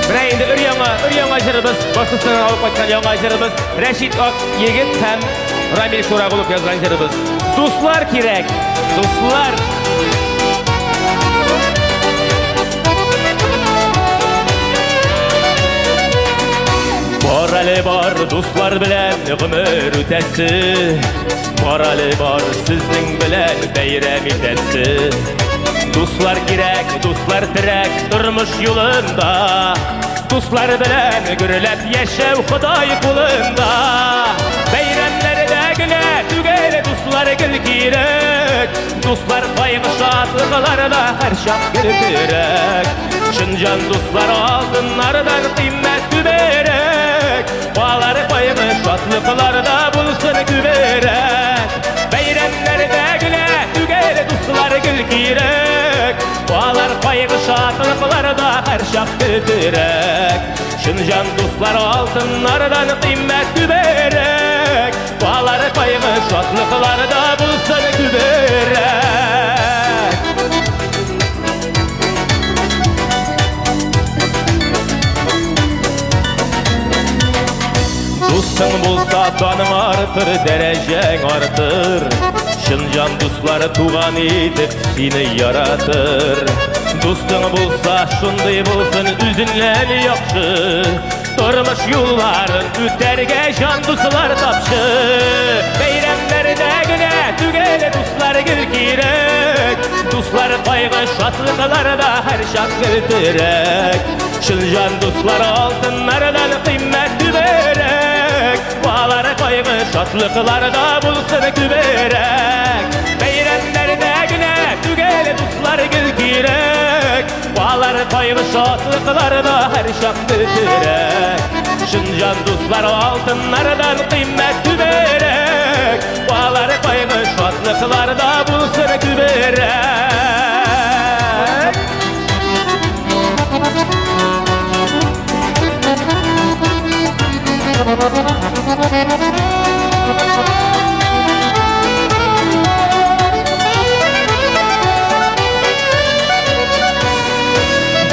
Bireyinde üryan aşırımız, Başkısından alıp kaçan yan aşırımız, Reşit Ak Yegit hem Ramil Şoragulup yazgan aşırımız. Dostlar kirek, dostlar. Barali bar dostlar bilen ömür ötesi, barali bar sizning bilen bayram etesi. Dostlar kirek, dostlar tirek turmuş yolunda, dostlar bilen gürlep yaşav Xudoy qulunda. Bayramlarda güle tugayli dostlar gül kirek, dostlar qaygı şadlıqlarda her şak gül kirek. Şınjan dostlar altınlardan qimmat güberek, bağları qaygı şadlıqlarda bulsun güberek. Bayramlarda güle tugayli dostlar gül kirek, bağlar qaygı şadlıqlarda her şak gül kirek. Şınjan dostlar altınlardan qimmat güberek, bağları qaygı şadlıqlarda bulsun güberek. Dostun bulsa danın artır, derecen artır. Şınjan dostları tuğan edip seni yaratır. Dostun bulsa şunday bulsun üzünlen yakşı, turmuş yolların öterge can dostlar tapşı. Bayramlarda güne tugayli dostlar gül kirek, dostlar qaygı şadlıqlarda her şak gültirek. Şınjan dostlar altınlardan qimmat güberek, bağları qaygı şadlıqlarda bulsun güberek. Bayramlarda güne tugayli dostlar gül kirek, bağları qaygı şadlıqlarda her şak gültirek. Şınjan dostlar altınlardan qimmat güberek, bağları qaygı şadlıqlarda bulsun güberek.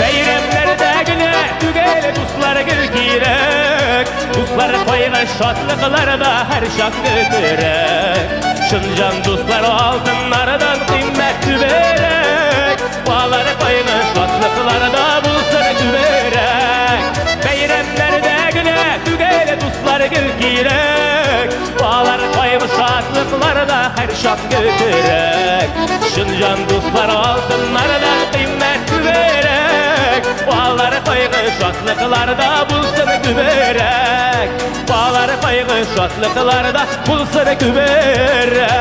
Bayramlarda güne tugayli dostlar gül kirek, dostlar qaygı şadlıqlarda her şak götürek. Şınjan dostlar altınlardan qimmat güberek, bağları qaygı şadlıqlarda bulsun güberek. Bayramlarda güne tugayli dostlar gül kirek, bağları qaygı şadlıqlarda her şak götürek. Şınjan dostlar altınlardan qimmat güberek, bağları qaygı şadlıqlarda bulsun güberek. Bağları qaygı şadlıqlarda bulsun güberek.